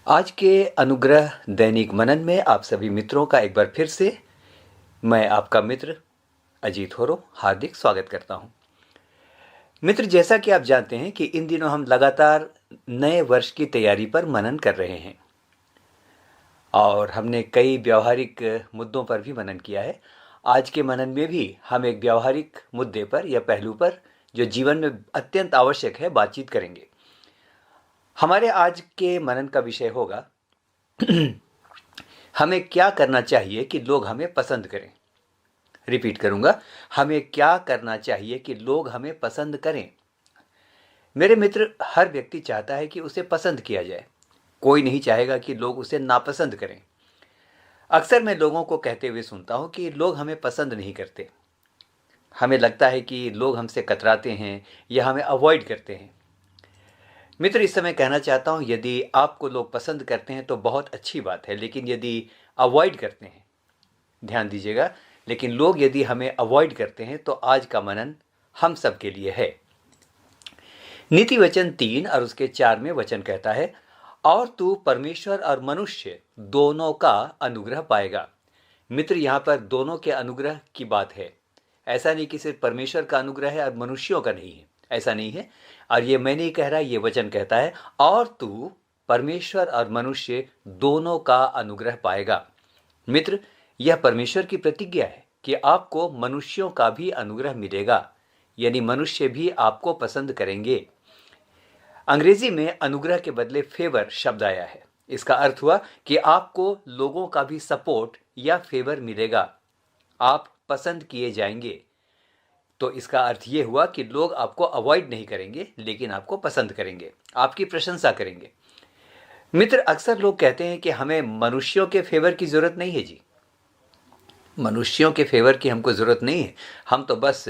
आज के अनुग्रह दैनिक मनन में आप सभी मित्रों का एक बार फिर से मैं आपका मित्र अजीत होरो हार्दिक स्वागत करता हूं। मित्र, जैसा कि आप जानते हैं कि इन दिनों हम लगातार नए वर्ष की तैयारी पर मनन कर रहे हैं और हमने कई व्यावहारिक मुद्दों पर भी मनन किया है। आज के मनन में भी हम एक व्यावहारिक मुद्दे पर या पहलू पर जो जीवन में अत्यंत आवश्यक है बातचीत करेंगे। हमारे आज के मनन का विषय होगा हमें क्या करना चाहिए कि लोग हमें पसंद करें। रिपीट करूंगा, हमें क्या करना चाहिए कि लोग हमें पसंद करें। मेरे मित्र, हर व्यक्ति चाहता है कि उसे पसंद किया जाए। कोई नहीं चाहेगा कि लोग उसे नापसंद करें। अक्सर मैं लोगों को कहते हुए सुनता हूं कि लोग हमें पसंद नहीं करते। हमें लगता है कि लोग हमसे कतराते हैं या हमें अवॉइड करते हैं। मित्र, इस समय कहना चाहता हूं, यदि आपको लोग पसंद करते हैं तो बहुत अच्छी बात है, लेकिन यदि अवॉइड करते हैं, ध्यान दीजिएगा, लेकिन लोग यदि हमें अवॉइड करते हैं तो आज का मनन हम सब के लिए है। नीति वचन 3 और उसके 4 में वचन कहता है, और तू परमेश्वर और मनुष्य दोनों का अनुग्रह पाएगा। मित्र, यहाँ पर दोनों के अनुग्रह की बात है। ऐसा नहीं कि सिर्फ परमेश्वर का अनुग्रह है और मनुष्यों का नहीं है, ऐसा नहीं है। और ये मैं नहीं कह रहा, ये वचन कहता है, और तू परमेश्वर और मनुष्य दोनों का अनुग्रह पाएगा। मित्र, यह परमेश्वर की प्रतिज्ञा है कि आपको मनुष्यों का भी अनुग्रह मिलेगा, यानी मनुष्य भी आपको पसंद करेंगे। अंग्रेजी में अनुग्रह के बदले फेवर शब्द आया है। इसका अर्थ हुआ कि आपको लोगों का भी सपोर्ट या फेवर मिलेगा, आप पसंद किए जाएंगे। तो इसका अर्थ यह हुआ कि लोग आपको अवॉइड नहीं करेंगे, लेकिन आपको पसंद करेंगे, आपकी प्रशंसा करेंगे। मित्र, अक्सर लोग कहते हैं कि हमें मनुष्यों के फेवर की जरूरत नहीं है। जी, मनुष्यों के फेवर की हमको ज़रूरत नहीं है। हम तो बस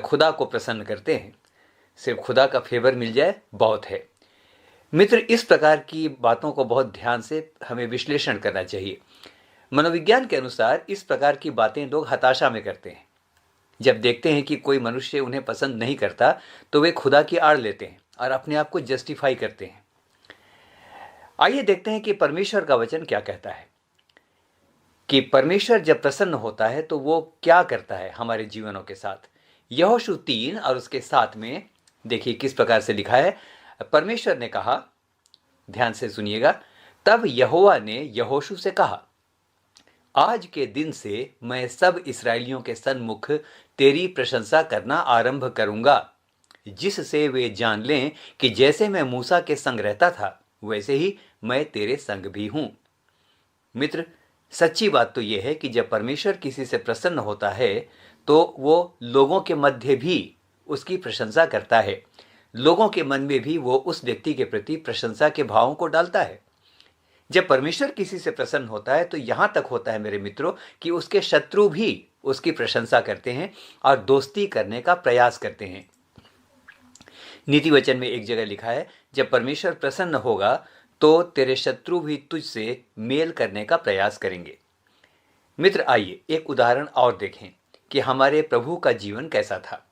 खुदा को प्रसन्न करते हैं। सिर्फ खुदा का फेवर मिल जाए बहुत है। मित्र, इस प्रकार की बातों को बहुत ध्यान से हमें विश्लेषण करना चाहिए। मनोविज्ञान के अनुसार इस प्रकार की बातें लोग हताशा में करते हैं। जब देखते हैं कि कोई मनुष्य उन्हें पसंद नहीं करता तो वे खुदा की आड़ लेते हैं और अपने आप को जस्टिफाई करते हैं। आइए देखते हैं कि परमेश्वर का वचन क्या कहता है कि परमेश्वर जब प्रसन्न होता है तो वो क्या करता है हमारे जीवनों के साथ। यहोशू 3 और उसके 7 में देखिए किस प्रकार से लिखा है। परमेश्वर ने कहा, ध्यान से सुनिएगा, तब यहोवा ने यहोशू से कहा, आज के दिन से मैं सब इस्राएलियों के सन्मुख तेरी प्रशंसा करना आरंभ करूंगा, जिससे वे जान लें कि जैसे मैं मूसा के संग रहता था वैसे ही मैं तेरे संग भी हूं। मित्र, सच्ची बात तो यह है कि जब परमेश्वर किसी से प्रसन्न होता है तो वो लोगों के मध्य भी उसकी प्रशंसा करता है। लोगों के मन में भी वो उस व्यक्ति के प्रति प्रशंसा के भावों को डालता है। जब परमेश्वर किसी से प्रसन्न होता है तो यहां तक होता है मेरे मित्रों कि उसके शत्रु भी उसकी प्रशंसा करते हैं और दोस्ती करने का प्रयास करते हैं। नीति वचन में एक जगह लिखा है, जब परमेश्वर प्रसन्न होगा तो तेरे शत्रु भी तुझसे मेल करने का प्रयास करेंगे। मित्र, आइए एक उदाहरण और देखें कि हमारे प्रभु का जीवन कैसा था।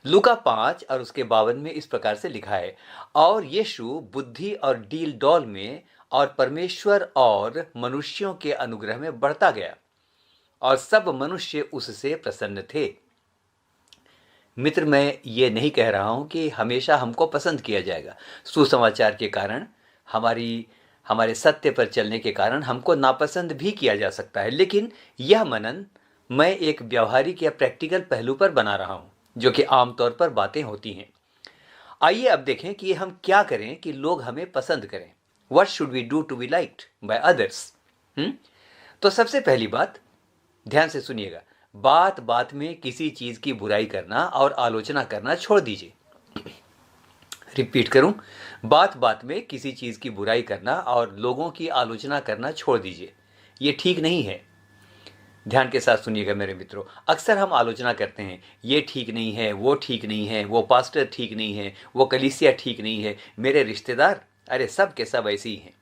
लूका 5 और उसके 52 में इस प्रकार से लिखा है, और यीशु बुद्धि और डील डौल में और परमेश्वर और मनुष्यों के अनुग्रह में बढ़ता गया और सब मनुष्य उससे प्रसन्न थे। मित्र, मैं ये नहीं कह रहा हूं कि हमेशा हमको पसंद किया जाएगा। सुसमाचार के कारण, हमारे सत्य पर चलने के कारण हमको नापसंद भी किया जा सकता है, लेकिन यह मनन मैं एक व्यावहारिक या प्रैक्टिकल पहलू पर बना रहा हूं, जो कि आमतौर पर बातें होती हैं। आइए अब देखें कि हम क्या करें कि लोग हमें पसंद करें। What should we do to be liked by others? तो सबसे पहली बात, ध्यान से सुनिएगा, बात बात में किसी चीज की बुराई करना और आलोचना करना छोड़ दीजिए। रिपीट करूं, बात बात में किसी चीज की बुराई करना और लोगों की आलोचना करना छोड़ दीजिए। ये ठीक नहीं है। ध्यान के साथ सुनिएगा मेरे मित्रों, अक्सर हम आलोचना करते हैं, ये ठीक नहीं है, वो ठीक नहीं है, वो पास्टर ठीक नहीं है, वो कलीसिया ठीक नहीं है, मेरे रिश्तेदार, अरे सब के सब ऐसे ही हैं।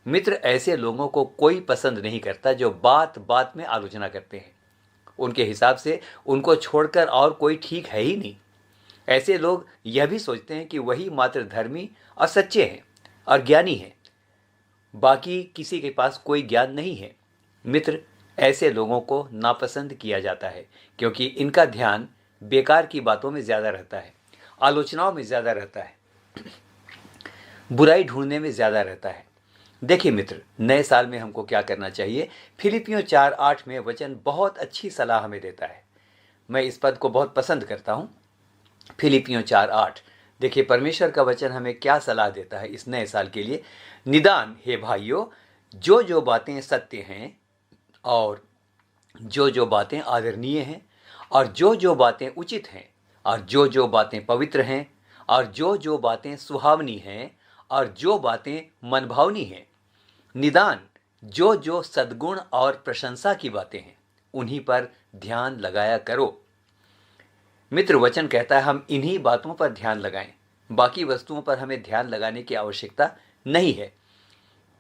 मित्र, ऐसे लोगों को कोई पसंद नहीं करता जो बात बात में आलोचना करते हैं। उनके हिसाब से उनको छोड़कर और कोई ठीक है ही नहीं। ऐसे लोग यह भी सोचते हैं कि वही मात्र धर्मी और सच्चे हैं और ज्ञानी हैं। बाकी किसी के पास कोई ज्ञान नहीं है। मित्र, ऐसे लोगों को नापसंद किया जाता है क्योंकि इनका ध्यान बेकार की बातों में ज़्यादा रहता है, आलोचनाओं में ज़्यादा रहता है, बुराई ढूंढने में ज़्यादा रहता है। देखिए मित्र, नए साल में हमको क्या करना चाहिए। फिलिपियों 4:8 में वचन बहुत अच्छी सलाह हमें देता है। मैं इस पद को बहुत पसंद करता हूँ। फिलिपियों 4:8, देखिए परमेश्वर का वचन हमें क्या सलाह देता है इस नए साल के लिए। निदान हे भाइयों, जो जो बातें सत्य हैं और जो जो बातें आदरणीय हैं और जो जो बातें उचित हैं और जो जो बातें पवित्र हैं और जो जो बातें सुहावनी हैं और जो बातें मनभावनी हैं, निदान जो जो सद्गुण और प्रशंसा की बातें हैं, उन्हीं पर ध्यान लगाया करो। मित्र, वचन कहता है हम इन्हीं बातों पर ध्यान लगाएं, बाकी वस्तुओं पर हमें ध्यान लगाने की आवश्यकता नहीं है।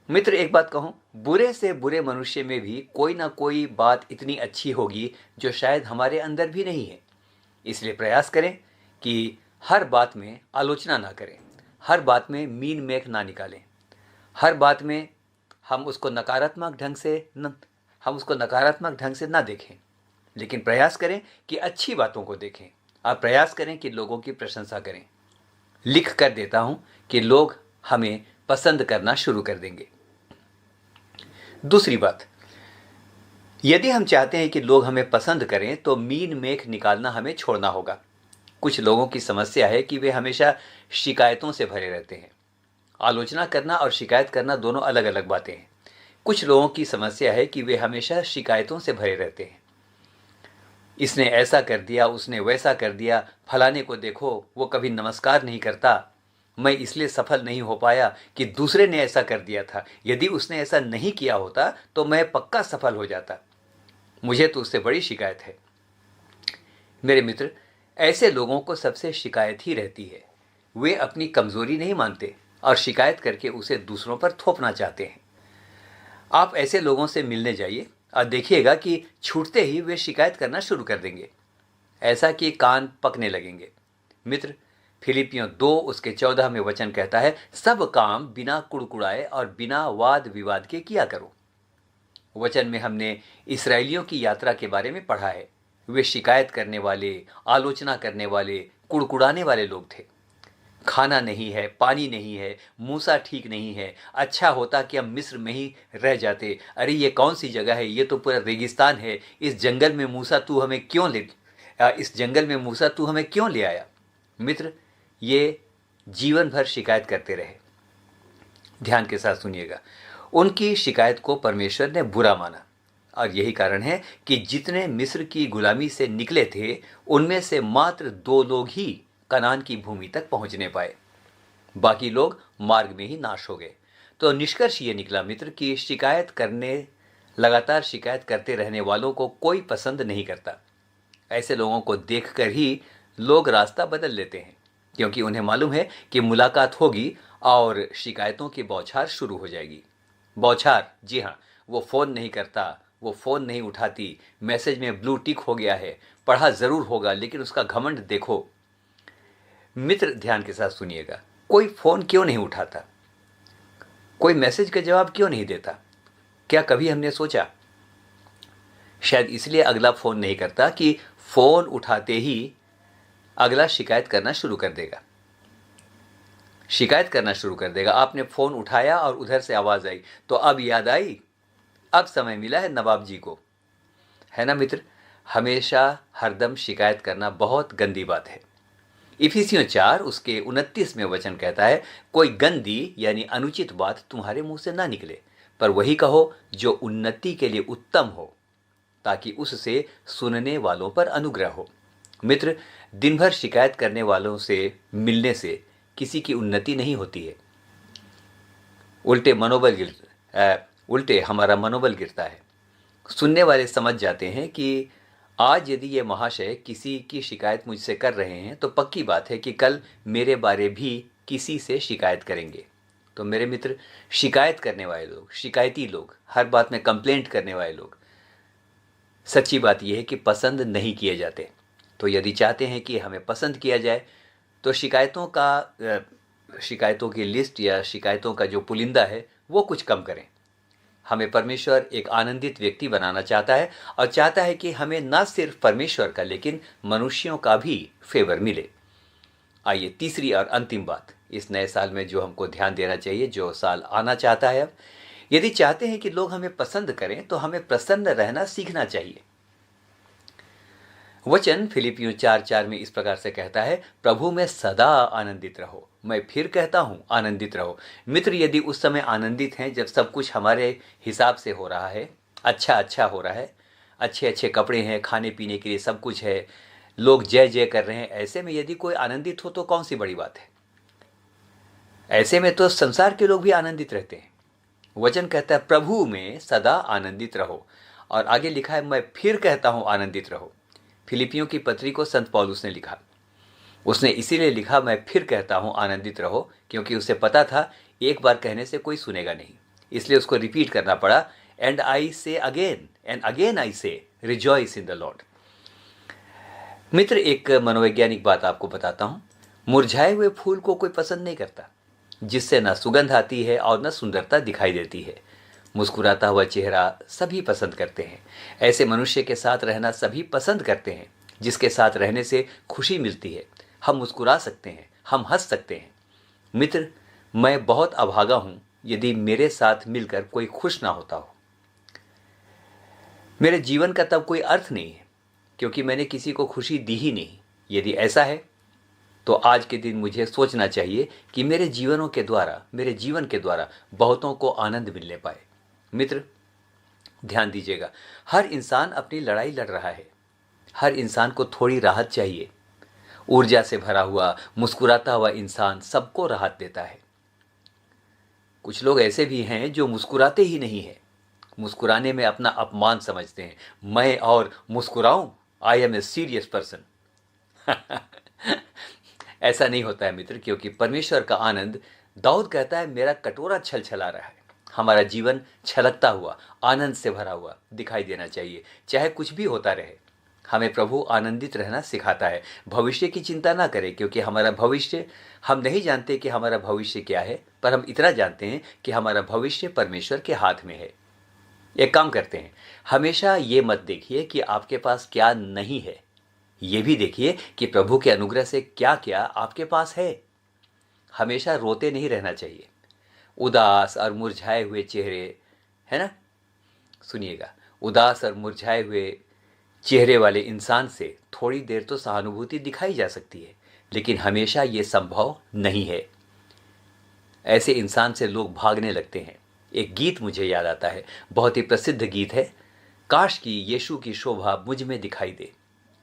मित्र, एक बात कहूं, बुरे से बुरे मनुष्य में भी कोई ना कोई बात इतनी अच्छी होगी जो शायद हमारे अंदर भी नहीं है। इसलिए प्रयास करें कि हर बात में आलोचना ना करें, हर बात में मीन मेख ना निकालें, हर बात में हम उसको नकारात्मक ढंग से ना देखें, लेकिन प्रयास करें कि अच्छी बातों को देखें और प्रयास करें कि लोगों की प्रशंसा करें। लिख कर देता हूं कि लोग हमें पसंद करना शुरू कर देंगे। दूसरी बात, यदि हम चाहते हैं कि लोग हमें पसंद करें तो मीन मेख निकालना हमें छोड़ना होगा। कुछ लोगों की समस्या है कि वे हमेशा शिकायतों से भरे रहते हैं। आलोचना करना और शिकायत करना दोनों अलग अलग बातें हैं। कुछ लोगों की समस्या है कि वे हमेशा शिकायतों से भरे रहते हैं। इसने ऐसा कर दिया, उसने वैसा कर दिया, फलाने को देखो वो कभी नमस्कार नहीं करता, मैं इसलिए सफल नहीं हो पाया कि दूसरे ने ऐसा कर दिया था, यदि उसने ऐसा नहीं किया होता तो मैं पक्का सफल हो जाता, मुझे तो उससे बड़ी शिकायत है। मेरे मित्र, ऐसे लोगों को सबसे शिकायत ही रहती है। वे अपनी कमजोरी नहीं मानते और शिकायत करके उसे दूसरों पर थोपना चाहते हैं। आप ऐसे लोगों से मिलने जाइए और देखिएगा कि छूटते ही वे शिकायत करना शुरू कर देंगे, ऐसा कि कान पकने लगेंगे। मित्र, फिलिपियों 2:14 में वचन कहता है, सब काम बिना कुड़कुड़ाए और बिना वाद विवाद के किया करो। वचन में हमने इस्राएलियों की यात्रा के बारे में पढ़ा है। वे शिकायत करने वाले, आलोचना करने वाले, कुड़कुड़ाने वाले लोग थे। खाना नहीं है, पानी नहीं है, मूसा ठीक नहीं है, अच्छा होता कि हम मिस्र में ही रह जाते, अरे ये कौन सी जगह है, ये तो पूरा रेगिस्तान है, इस जंगल में मूसा तू हमें क्यों ले आया। मित्र, ये जीवन भर शिकायत करते रहे। ध्यान के साथ सुनिएगा, उनकी शिकायत को परमेश्वर ने बुरा माना और यही कारण है कि जितने मिस्र की गुलामी से निकले थे उनमें से मात्र 2 लोग ही कनान की भूमि तक पहुंचने पाए, बाकी लोग मार्ग में ही नाश हो गए। तो निष्कर्ष ये निकला मित्र कि लगातार शिकायत करते रहने वालों को कोई पसंद नहीं करता। ऐसे लोगों को देखकर ही लोग रास्ता बदल लेते हैं, क्योंकि उन्हें मालूम है कि मुलाकात होगी और शिकायतों की बौछार शुरू हो जाएगी। बौछार, जी हाँ, वो फ़ोन नहीं करता, वो फ़ोन नहीं उठाती, मैसेज में ब्लू टिक हो गया है, पढ़ा ज़रूर होगा लेकिन उसका घमंड देखो। मित्र, ध्यान के साथ सुनिएगा, कोई फ़ोन क्यों नहीं उठाता, कोई मैसेज का जवाब क्यों नहीं देता? क्या कभी हमने सोचा? शायद इसलिए अगला फ़ोन नहीं करता कि फ़ोन उठाते ही अगला शिकायत करना शुरू कर देगा। आपने फ़ोन उठाया और उधर से आवाज़ आई तो अब याद आई, अब समय मिला है नवाब जी को, है ना मित्र? हमेशा हरदम शिकायत करना बहुत गंदी बात है। इफिसियों 4:29 में वचन कहता है, कोई गंदी यानी अनुचित बात तुम्हारे मुंह से ना निकले, पर वही कहो जो उन्नति के लिए उत्तम हो, ताकि उससे सुनने वालों पर अनुग्रह हो। मित्र, दिन भर शिकायत करने वालों से मिलने से किसी की उन्नति नहीं होती है, उल्टे हमारा मनोबल गिरता है। सुनने वाले समझ जाते हैं कि आज यदि ये महाशय किसी की शिकायत मुझसे कर रहे हैं तो पक्की बात है कि कल मेरे बारे भी किसी से शिकायत करेंगे। तो मेरे मित्र, शिकायत करने वाले लोग, शिकायती लोग, हर बात में कंप्लेंट करने वाले लोग, सच्ची बात यह है कि पसंद नहीं किए जाते। तो यदि चाहते हैं कि हमें पसंद किया जाए तो शिकायतों की लिस्ट या शिकायतों का जो पुलिंदा है वो कुछ कम करें। हमें परमेश्वर एक आनंदित व्यक्ति बनाना चाहता है और चाहता है कि हमें न सिर्फ परमेश्वर का लेकिन मनुष्यों का भी फेवर मिले। आइए तीसरी और अंतिम बात इस नए साल में जो हमको ध्यान देना चाहिए, जो साल आना चाहता है, अब यदि चाहते हैं कि लोग हमें पसंद करें तो हमें प्रसन्न रहना सीखना चाहिए। वचन फिलिपियों 4:4 में इस प्रकार से कहता है, प्रभु में सदा आनंदित रहो। मैं फिर कहता हूं, आनंदित रहो। मित्र, यदि उस समय आनंदित हैं जब सब कुछ हमारे हिसाब से हो रहा है, अच्छा हो रहा है, अच्छे अच्छे कपड़े हैं, खाने पीने के लिए सब कुछ है, लोग जय जय कर रहे हैं, ऐसे में यदि कोई आनंदित हो तो कौन सी बड़ी बात है। ऐसे में तो संसार के लोग भी आनंदित रहते हैं। वचन कहता है प्रभु में सदा आनंदित रहो, और आगे लिखा है मैं फिर कहता हूं आनंदित रहो। फिलिपियों की पत्री को संत पौलुस ने लिखा। उसने इसीलिए लिखा मैं फिर कहता हूं आनंदित रहो, क्योंकि उसे पता था एक बार कहने से कोई सुनेगा नहीं, इसलिए उसको रिपीट करना पड़ा। एंड आई से अगेन एंड अगेन आई से रिजॉइस इन द लॉर्ड। मित्र, एक मनोवैज्ञानिक बात आपको बताता हूं। मुरझाए हुए फूल को कोई पसंद नहीं करता, जिससे न सुगंध आती है और न सुंदरता दिखाई देती है। मुस्कुराता हुआ चेहरा सभी पसंद करते हैं। ऐसे मनुष्य के साथ रहना सभी पसंद करते हैं, जिसके साथ रहने से खुशी मिलती है। हम मुस्कुरा सकते हैं, हम हंस सकते हैं। मित्र, मैं बहुत अभागा हूं यदि मेरे साथ मिलकर कोई खुश ना होता हो। मेरे जीवन का तब कोई अर्थ नहीं है, क्योंकि मैंने किसी को खुशी दी ही नहीं। यदि ऐसा है तो आज के दिन मुझे सोचना चाहिए कि मेरे जीवन के द्वारा बहुतों को आनंद मिलने पाए। मित्र, ध्यान दीजिएगा, हर इंसान अपनी लड़ाई लड़ रहा है। हर इंसान को थोड़ी राहत चाहिए। ऊर्जा से भरा हुआ मुस्कुराता हुआ इंसान सबको राहत देता है। कुछ लोग ऐसे भी हैं जो मुस्कुराते ही नहीं है, मुस्कुराने में अपना अपमान समझते हैं। मैं और मुस्कुराऊं, I am a serious person. ऐसा नहीं होता है मित्र, क्योंकि परमेश्वर का आनंद, दाऊद कहता है मेरा कटोरा छलछला रहा है। हमारा जीवन छलकता हुआ, आनंद से भरा हुआ दिखाई देना चाहिए, चाहे कुछ भी होता रहे। हमें प्रभु आनंदित रहना सिखाता है। भविष्य की चिंता ना करें, क्योंकि हमारा भविष्य, हम नहीं जानते कि हमारा भविष्य क्या है, पर हम इतना जानते हैं कि हमारा भविष्य परमेश्वर के हाथ में है। एक काम करते हैं, हमेशा ये मत देखिए कि आपके पास क्या नहीं है, ये भी देखिए कि प्रभु के अनुग्रह से क्या क्या आपके पास है। हमेशा रोते नहीं रहना चाहिए। उदास और मुरझाए हुए चेहरे, है ना, सुनिएगा, उदास और मुरझाए हुए चेहरे वाले इंसान से थोड़ी देर तो सहानुभूति दिखाई जा सकती है, लेकिन हमेशा ये संभव नहीं है। ऐसे इंसान से लोग भागने लगते हैं। एक गीत मुझे याद आता है, बहुत ही प्रसिद्ध गीत है, काश कि यीशु की शोभा मुझ में दिखाई दे।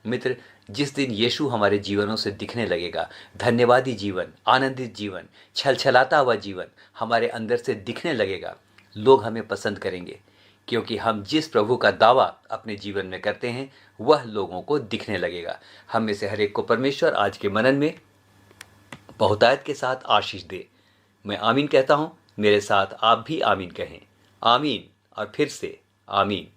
मित्र, जिस दिन यीशु हमारे जीवनों से दिखने लगेगा, धन्यवादी जीवन, आनंदित जीवन, छलछलाता हुआ जीवन हमारे अंदर से दिखने लगेगा, लोग हमें पसंद करेंगे, क्योंकि हम जिस प्रभु का दावा अपने जीवन में करते हैं वह लोगों को दिखने लगेगा। हम में से हर एक को परमेश्वर आज के मनन में बहुतायत के साथ आशीष दे। मैं आमीन कहता हूँ, मेरे साथ आप भी आमीन कहें। आमीन और फिर से आमीन।